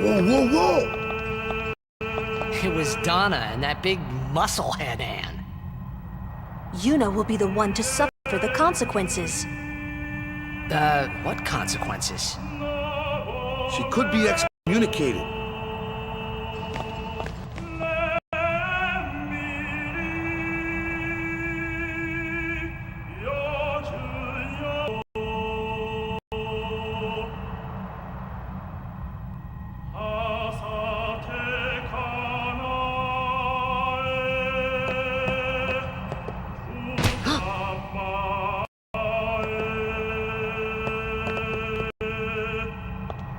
Whoa, whoa, whoa! It was Donna and that big musclehead Anne. Yuna will be the one to suffer the consequences. What consequences? She could be excommunicated.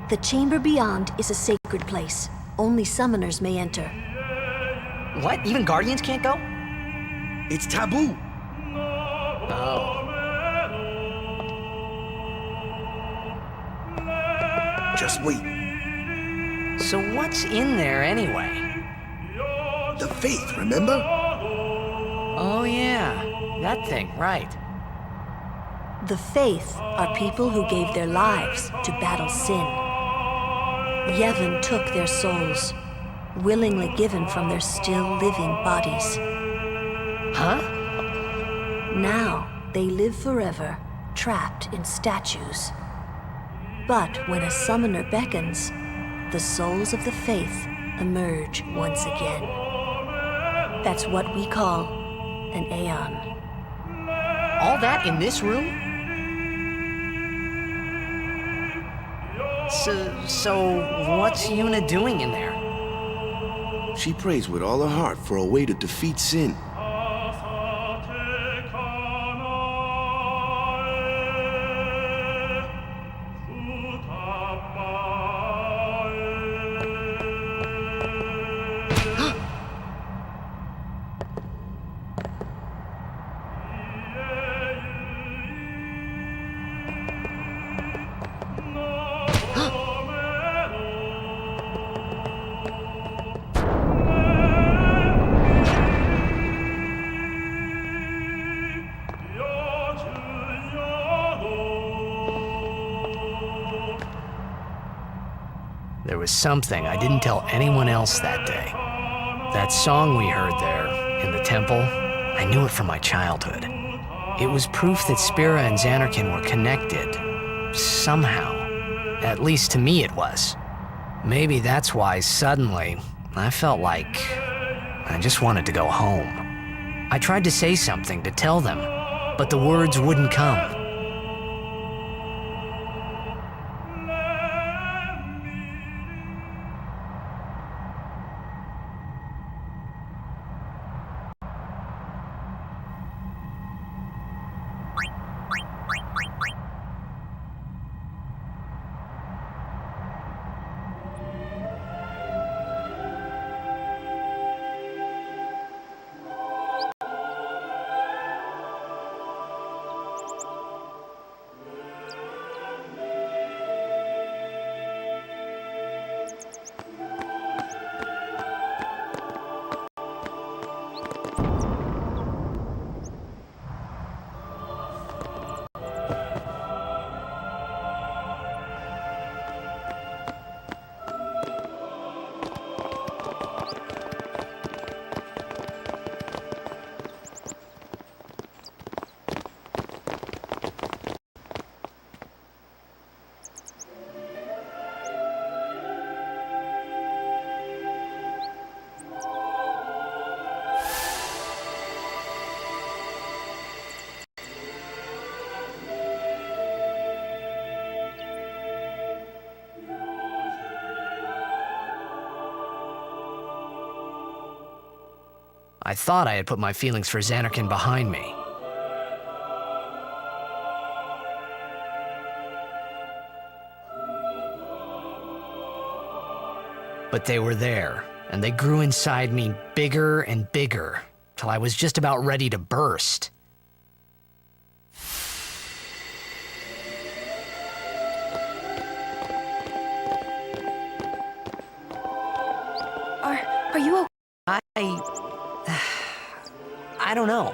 The chamber beyond is a sacred place. Only summoners may enter. What? Even Guardians can't go? It's taboo. Oh. Just wait. So what's in there anyway? The faith, remember? Oh yeah, that thing, right. The Faith are people who gave their lives to battle sin. Yevon took their souls, willingly given from their still living bodies. Huh? Now they live forever, trapped in statues. But when a summoner beckons, the souls of the Faith emerge once again. That's what we call an Aeon. All that in this room? So what's Yuna doing in there? She prays with all her heart for a way to defeat sin. There was something I didn't tell anyone else that day. That song we heard there, in the temple, I knew it from my childhood. It was proof that Spira and Xanarkin were connected. Somehow. At least to me it was. Maybe that's why suddenly, I felt like I just wanted to go home. I tried to say something to tell them, but the words wouldn't come. I thought I had put my feelings for Xanarkin behind me. But they were there, and they grew inside me bigger and bigger, till I was just about ready to burst. Are you okay? I don't know.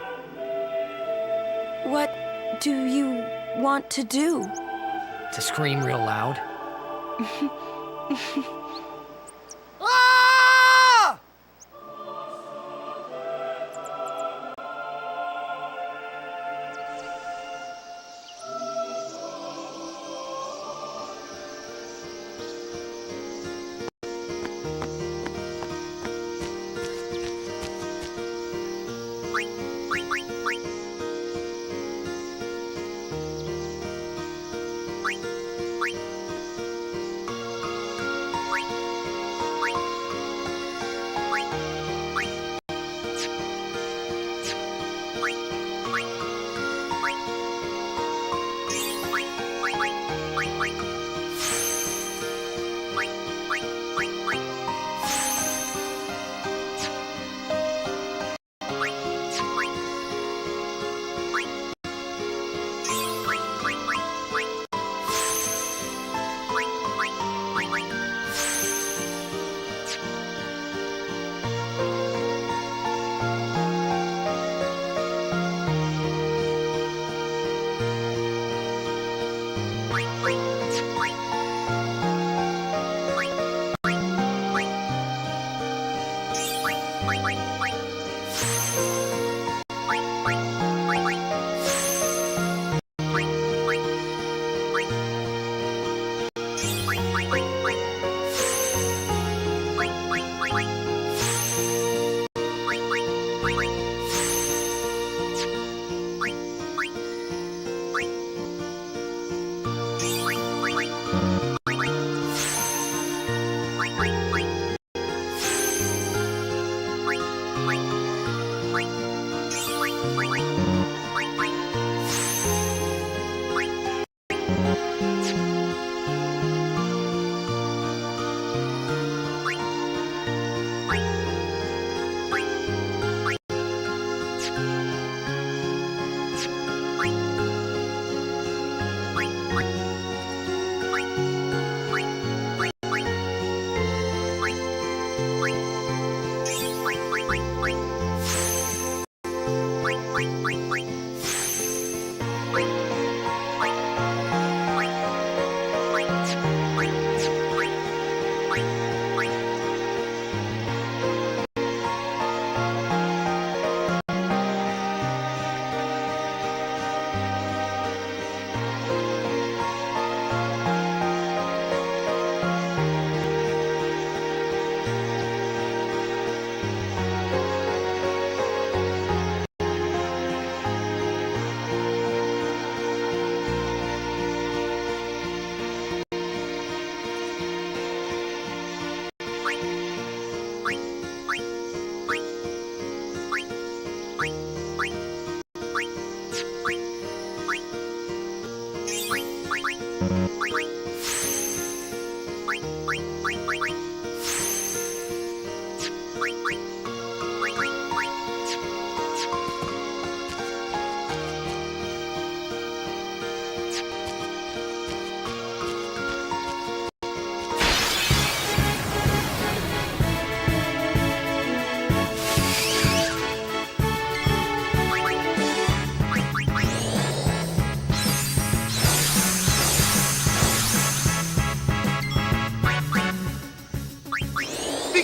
What do you want to do? To scream real loud.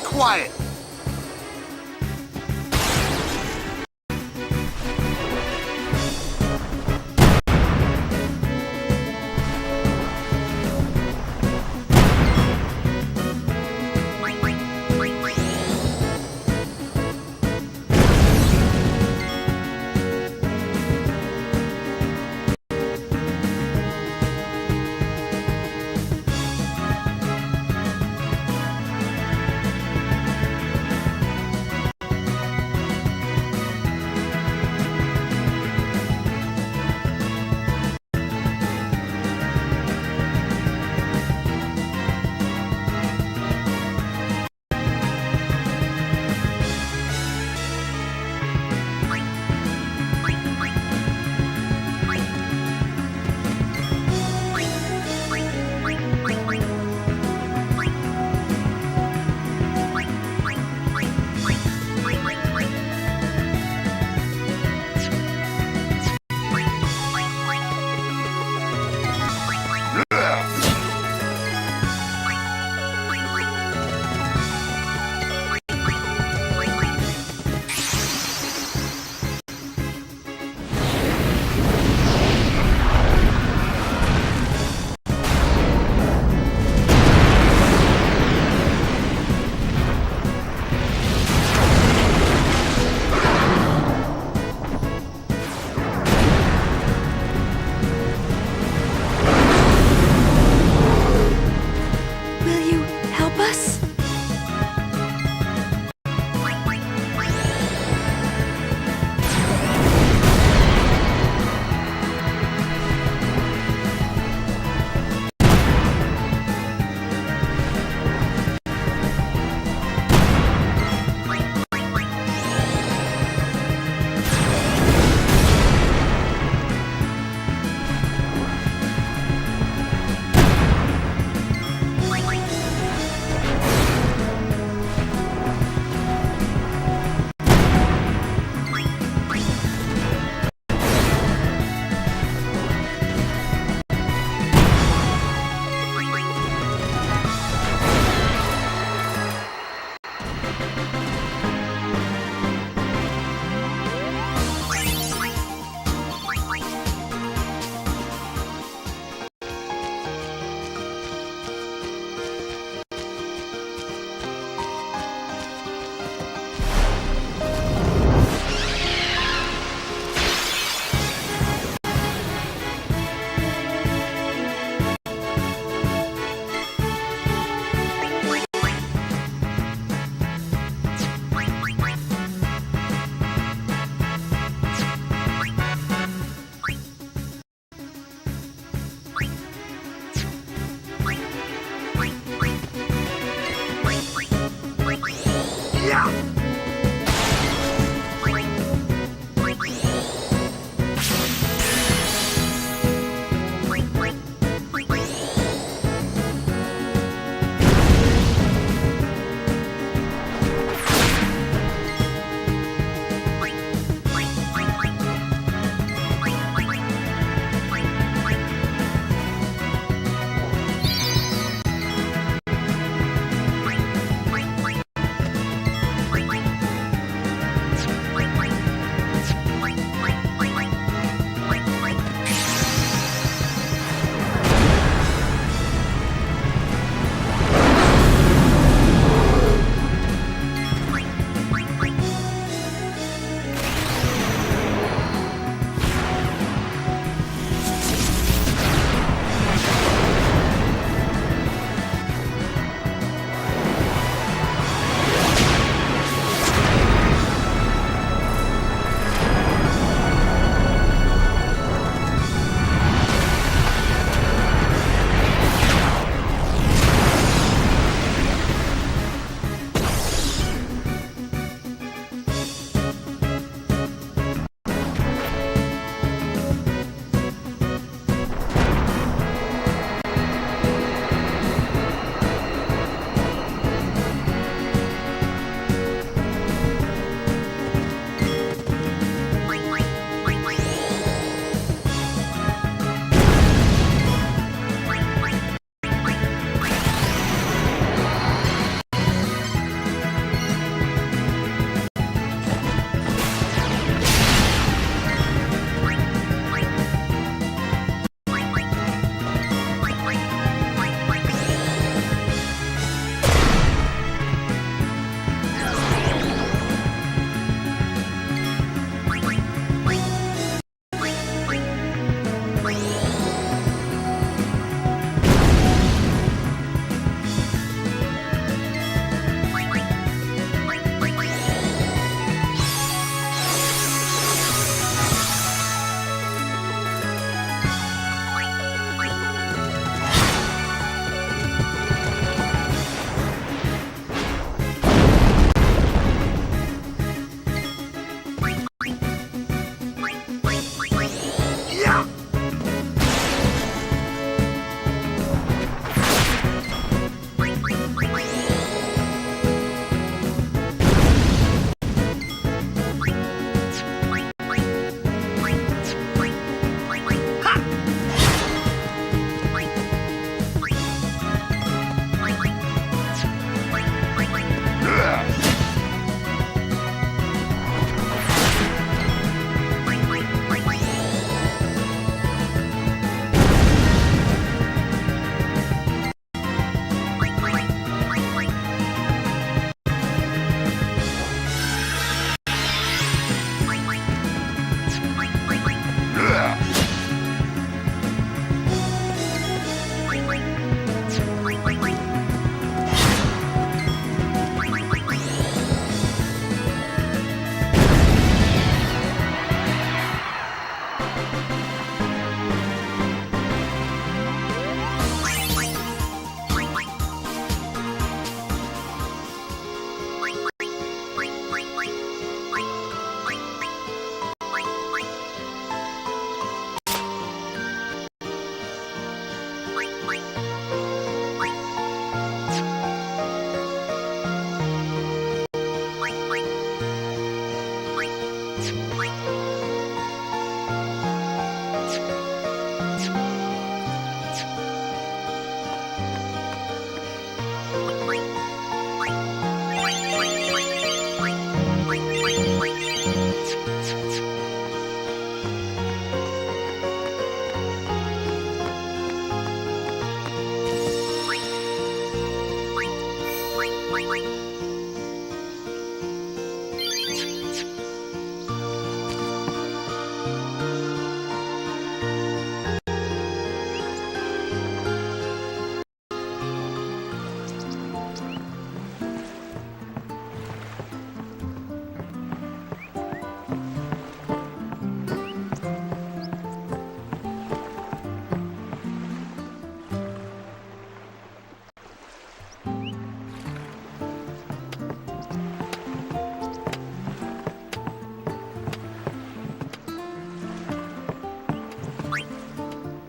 Quiet!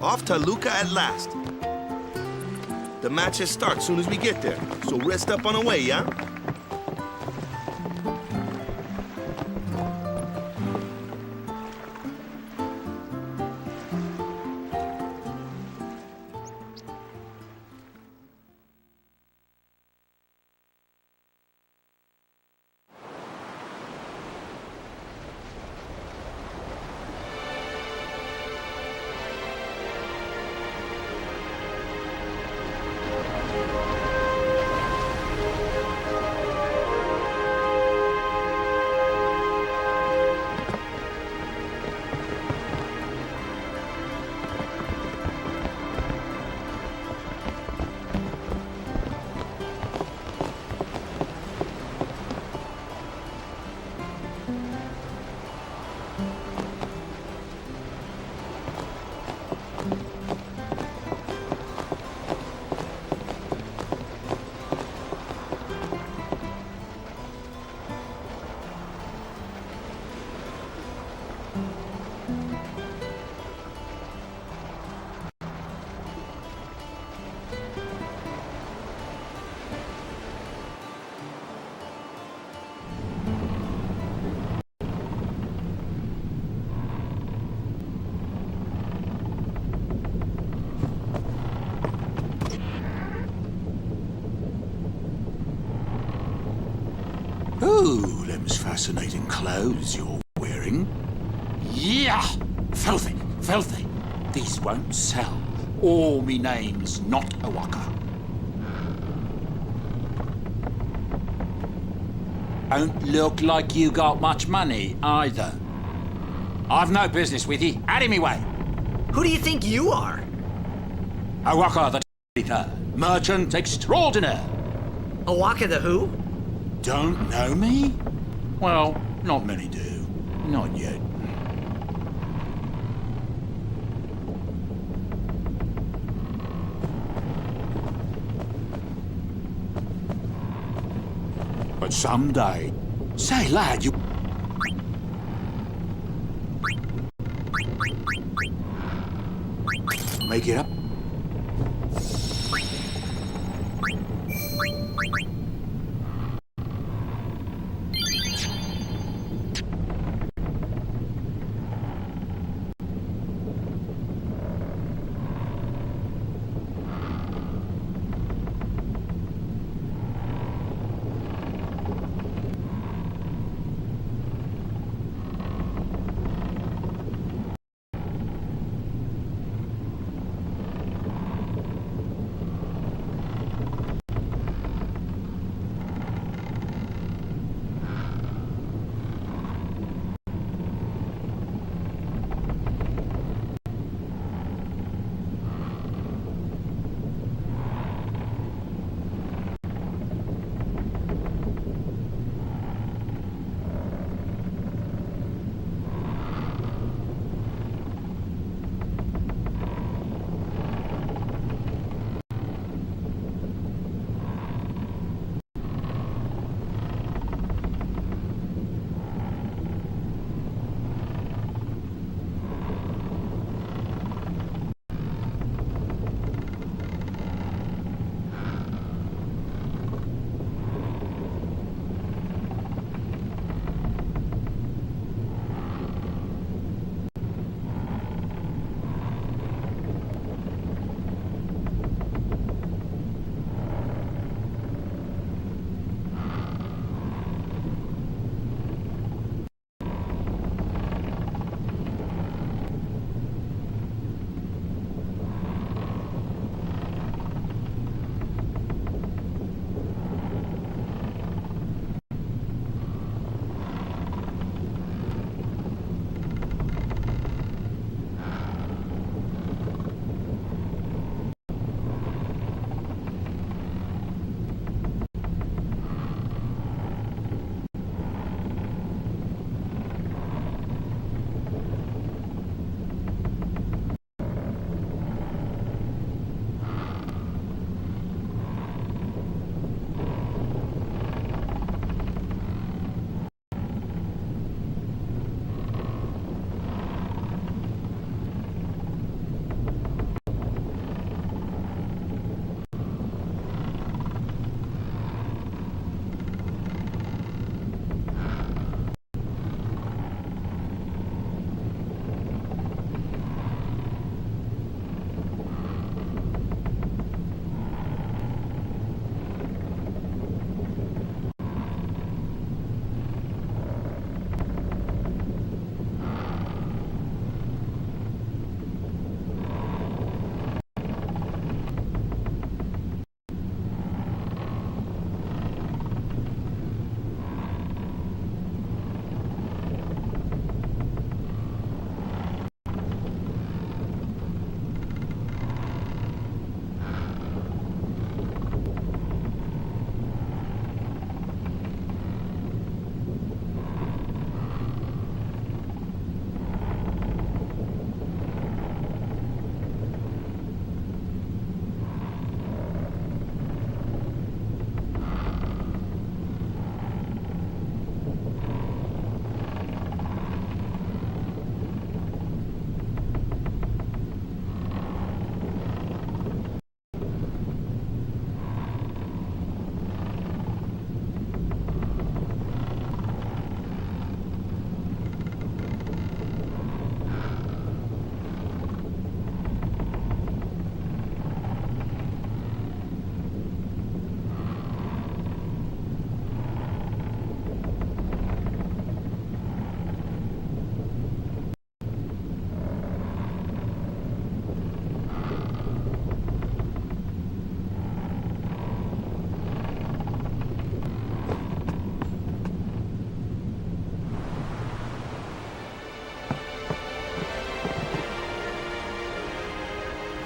Off to Luca at last. The matches start soon as we get there, so rest up on the way, yeah? Ooh, them's fascinating clothes you're wearing. Yeah! Filthy, filthy. These won't sell. Or me name's not Awaka. Don't look like you got much money, either. I've no business with you. Out of me way. Who do you think you are? Awaka the 23rd, merchant extraordinaire. Awaka the who? Don't know me? Well, not many do. Not yet. But someday... Say, lad, you... Make it up?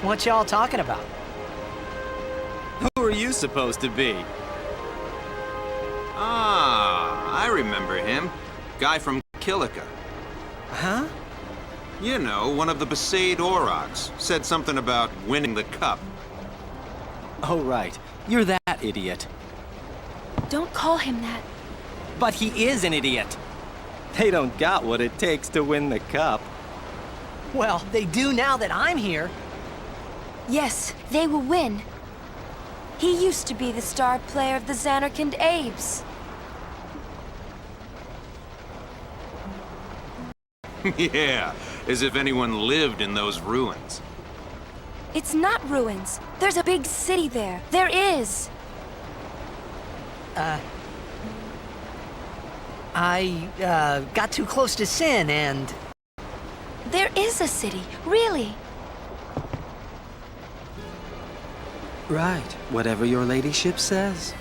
What y'all talking about? Who are you supposed to be? Ah, I remember him. Guy from Kilika. Huh? You know, one of the Besaid Aurochs. Said something about winning the cup. Oh, right. You're that idiot. Don't call him that. But he is an idiot. They don't got what it takes to win the cup. Well, they do now that I'm here. Yes, they will win. He used to be the star player of the Xanarkand Abes. Yeah, as if anyone lived in those ruins. It's not ruins. There's a big city there. There is. I got too close to Sin and... There is a city, really. Right. Whatever your ladyship says.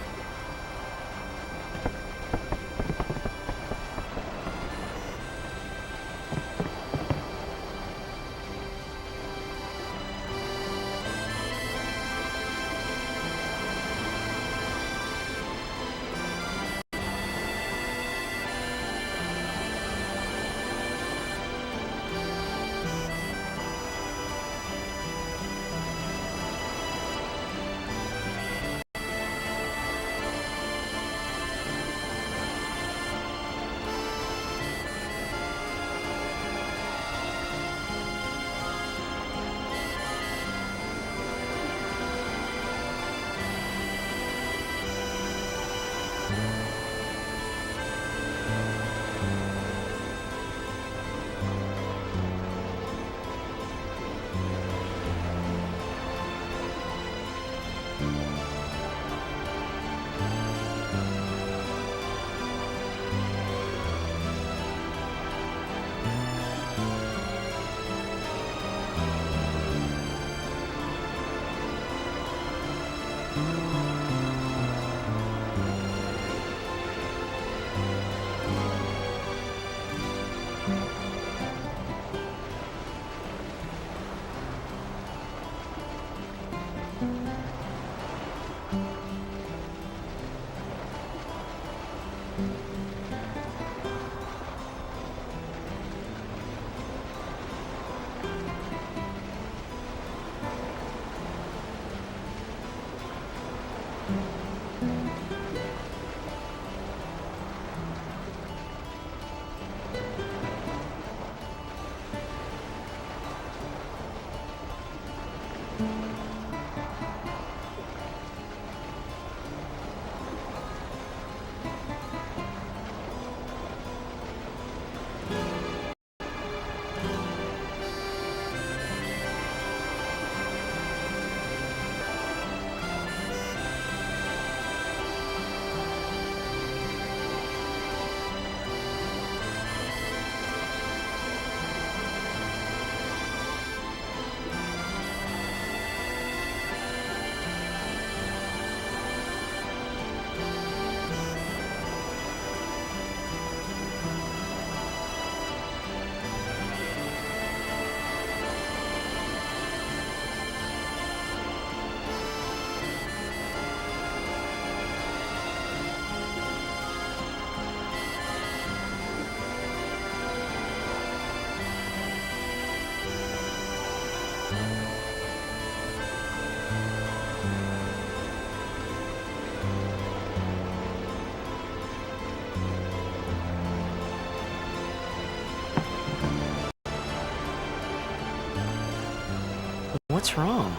What's wrong?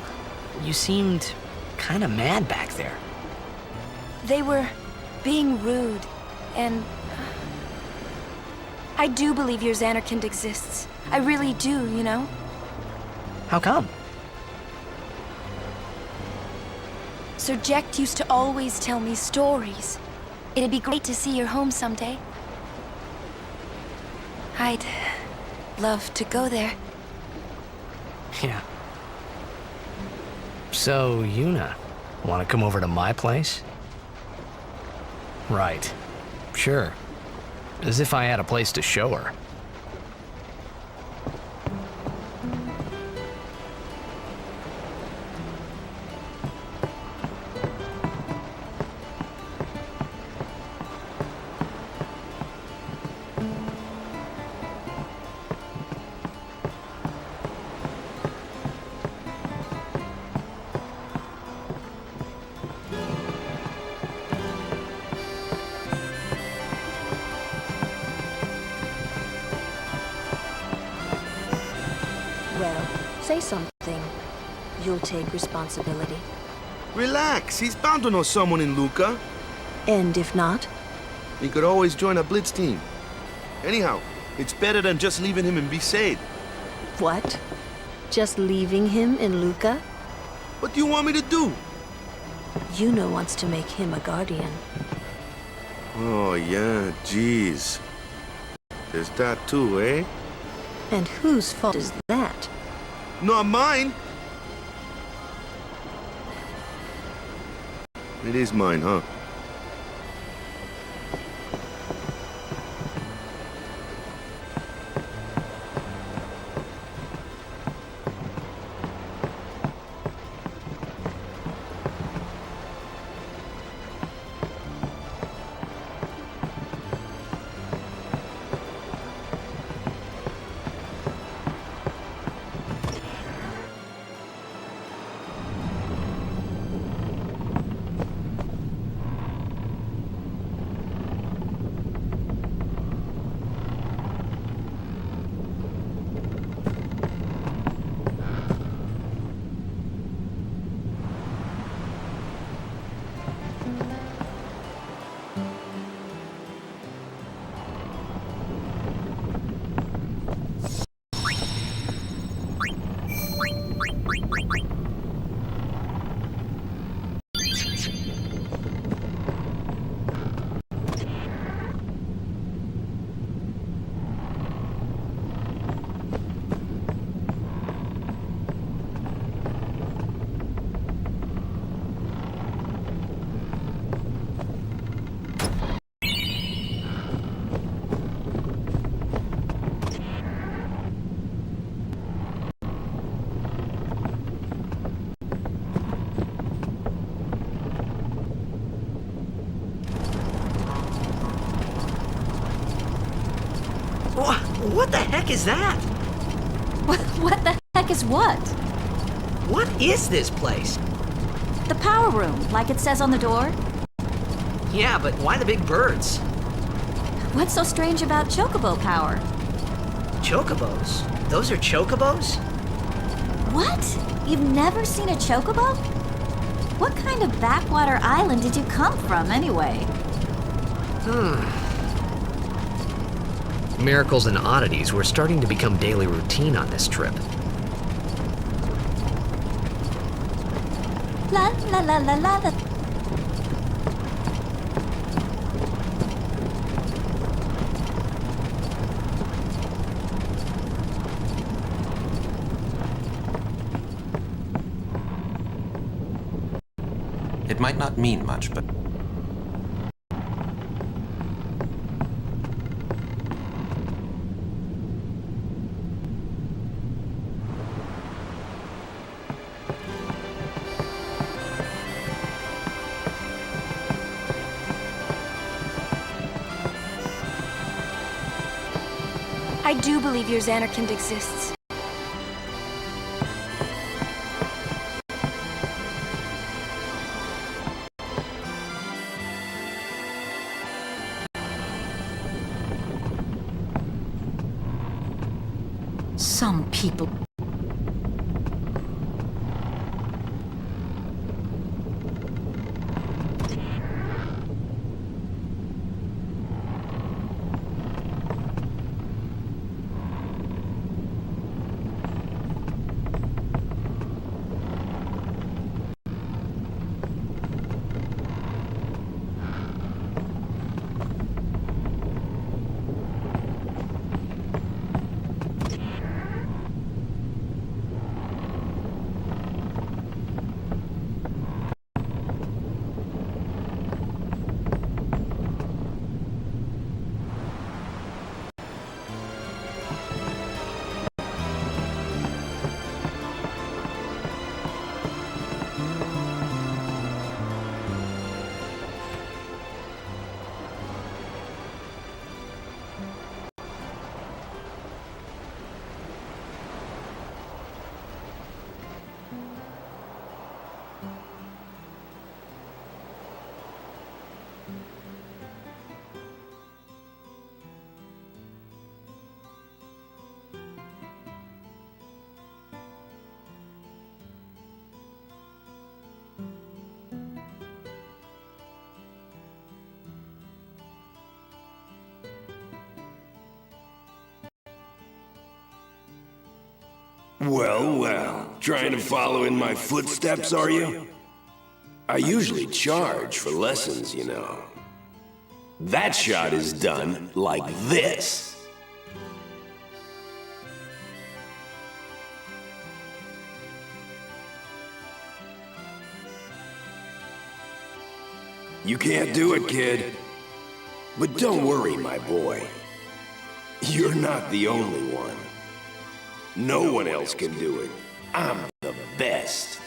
You seemed kind of mad back there. They were being rude, and... I do believe your Xanarkand exists. I really do, you know? How come? Sir Jecht used to always tell me stories. It'd be great to see your home someday. I'd love to go there. Yeah. So, Yuna, want to come over to my place? Right. Sure. As if I had a place to show her. you'll take responsibility. Relax, he's bound to know someone in Luca. And if not, He could always join a blitz team. Anyhow, it's better than just leaving him in Besaid. what? Just leaving him in Luca? What do you want me to do? Yuno wants to make him a guardian. Oh, yeah, jeez. There's that too, eh? And whose fault is that? Not mine. It is mine, huh? What the heck is that? What the heck is what? What is this place? The power room, like it says on the door? Yeah, but why the big birds? What's so strange about chocobo power? Chocobos? Those are chocobos? What? You've never seen a chocobo? What kind of backwater island did you come from, anyway? Miracles and oddities were starting to become daily routine on this trip. La la la la la la. It might not mean much, but I do believe your Xanarkand exists. Some people. Well, well, trying to follow in my footsteps, are you? I usually charge for lessons, you know. That shot is done like this. You can't do it, kid. But don't worry, my boy. You're not the only one. No one else can do it. I'm the best.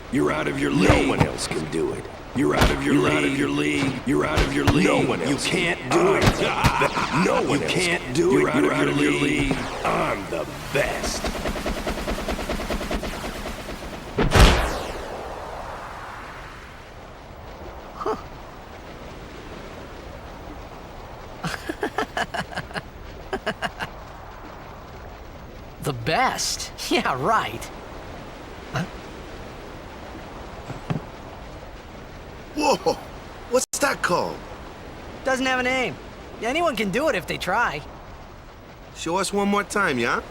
You're out of your league. No one else can do it. You're out of your league. You're out of your league. You're out of your league. No one else. You can't do it. No one else. You can't do it. You're out of your league. I'm the best. Huh. The best? Yeah, right. Huh? Whoa! What's that called? Doesn't have a name. Anyone can do it if they try. Show us one more time, yeah?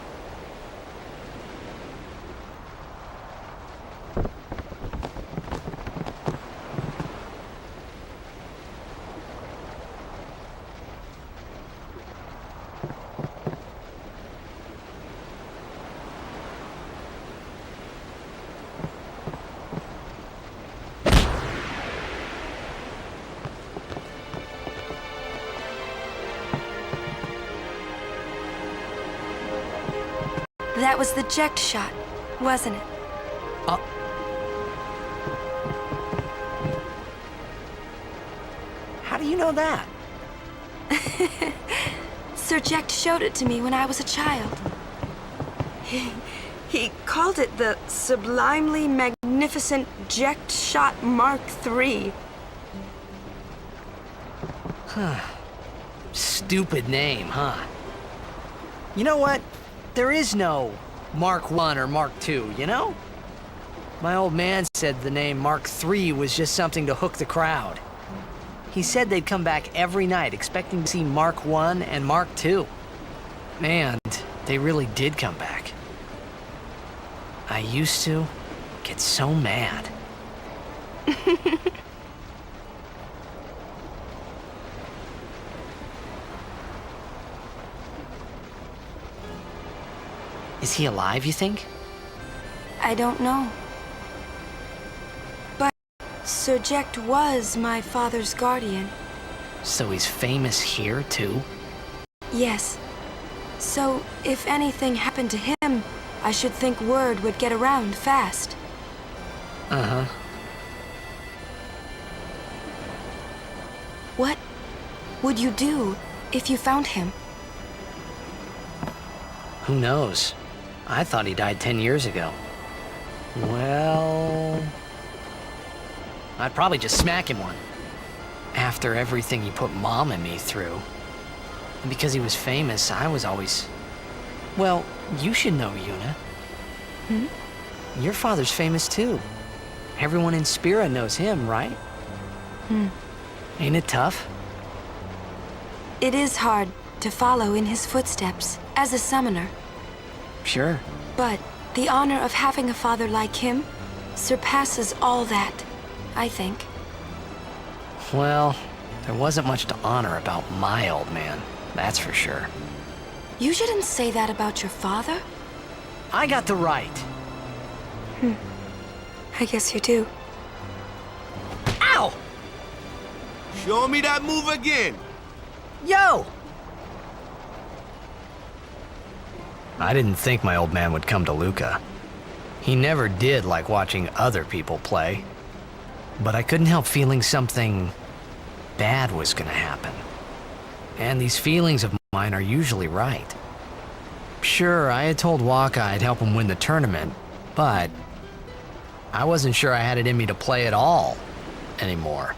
That was the eject shot, wasn't it? How do you know that? Sir Jack showed it to me when I was a child. He called it the Sublimely Magnificent Eject Shot Mark III. Stupid name, huh? You know what? There is no Mark I or Mark II, you know? My old man said the name Mark III was just something to hook the crowd. He said they'd come back every night expecting to see Mark I and Mark II. And they really did come back. I used to get so mad. Is he alive, you think? I don't know. But Sir Jack was my father's guardian. So he's famous here, too? Yes. So if anything happened to him, I should think word would get around fast. Uh-huh. What would you do if you found him? Who knows? I thought he died 10 years ago. Well, I'd probably just smack him one. After everything he put Mom and me through. And because he was famous, I was always... Well, you should know, Yuna. Hmm? Your father's famous too. Everyone in Spira knows him, right? Ain't it tough? It is hard to follow in his footsteps as a summoner. Sure. But the honor of having a father like him surpasses all that, I think. Well, there wasn't much to honor about my old man, that's for sure. You shouldn't say that about your father. I got the right. I guess you do. Ow! Show me that move again. Yo! I didn't think my old man would come to Luca. He never did like watching other people play. But I couldn't help feeling something bad was gonna happen. And these feelings of mine are usually right. Sure, I had told Waka I'd help him win the tournament, but I wasn't sure I had it in me to play at all anymore.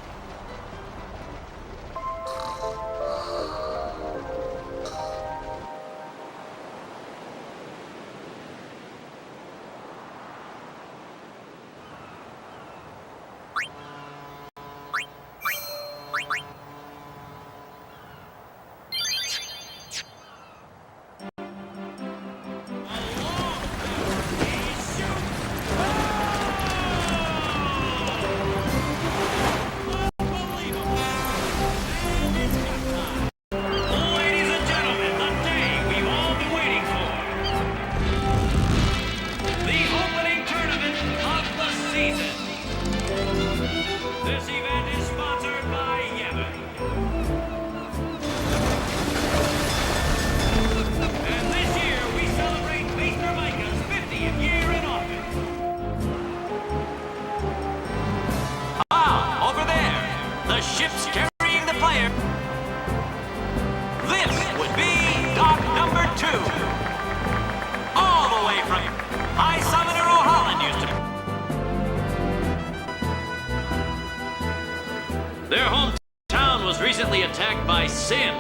Their hometown was recently attacked by Sin.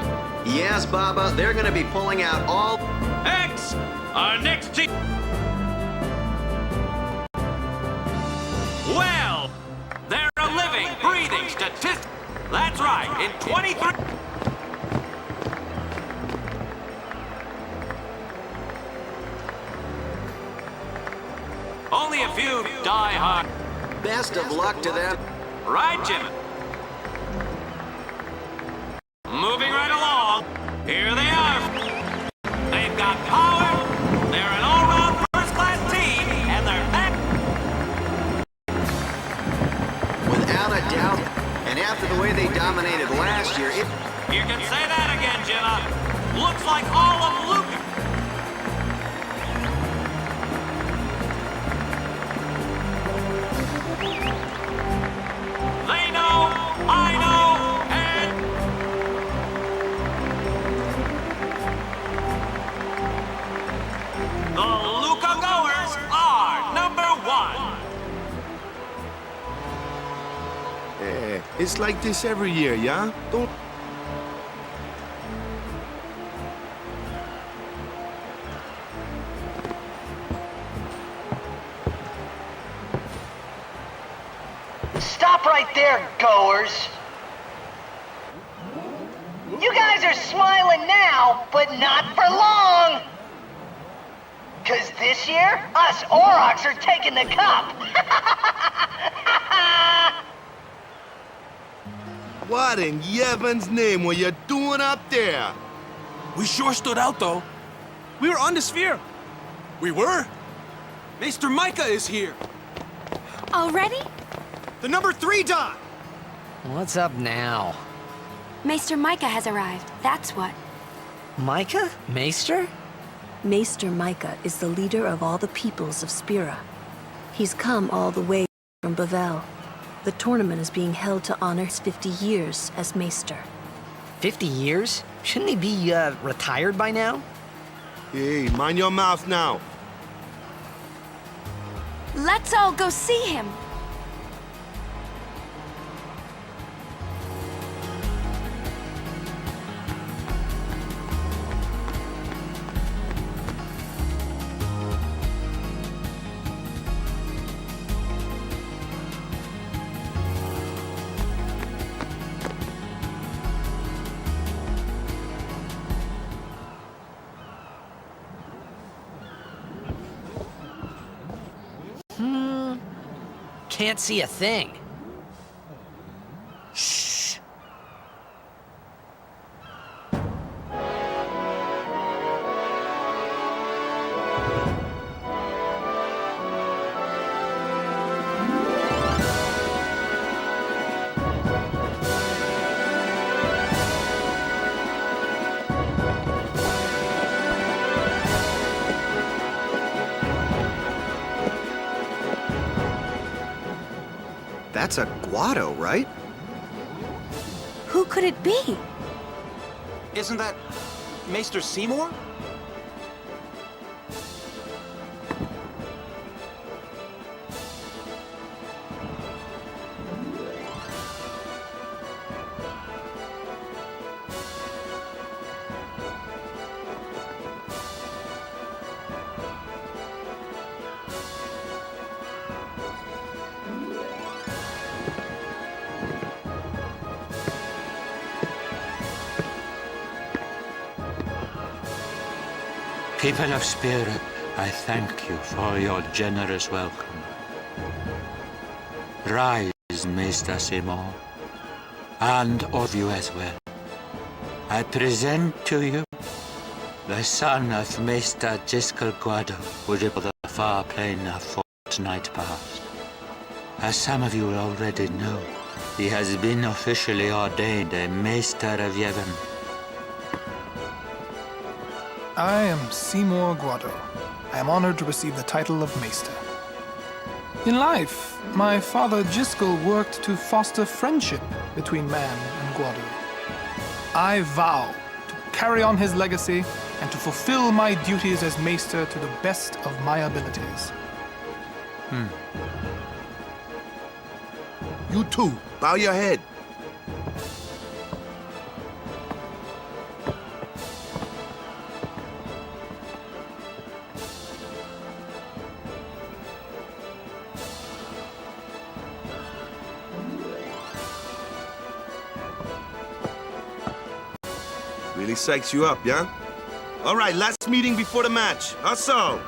Yes, Baba, they're gonna be pulling out all X, our next team. Well, they're a living, breathing statistic. That's right, in 23... Only a few die-hard. best of luck to them. Right, Jimmy? Moving right along. Here they are. They've got power. They're an all-round first-class team, and they're back. Without a doubt, and after the way they dominated last year, it... You can say that again, Jimmy. Looks like all of Luke. They know, I know, and... The Luca Goers are number one. It's like this every year, yeah? Don't... Stop right there, goers! You guys are smiling now, but not for long! 'Cause this year, us Aurochs are taking the cup! What in Yevon's name were you doing up there? We sure stood out, though. We were on the sphere. We were? Maester Micah is here. Already? The number 3 dot. What's up now? Maester Micah has arrived, that's what. Micah? Maester? Maester Micah is the leader of all the peoples of Spira. He's come all the way from Bavel. The tournament is being held to honor his 50 years as Maester. 50 years? Shouldn't he be, retired by now? Hey, mind your mouth now. Let's all go see him. Can't see a thing. Shh. That's a Guado, right? Who could it be? Isn't that Maester Seymour? People of Spirit, I thank you for your generous welcome. Rise, Maester Seymour, and all of you as well. I present to you the son of Maester Jiskel Guado, who rippled the far plain a fortnight past. As some of you already know, he has been officially ordained a Maester of Yevon. I am Seymour Guado. I am honored to receive the title of Maester. In life, my father Jiskel worked to foster friendship between man and Guado. I vow to carry on his legacy and to fulfill my duties as Maester to the best of my abilities. You too. Bow your head. Really psychs you up, yeah? All right, last meeting before the match. How so?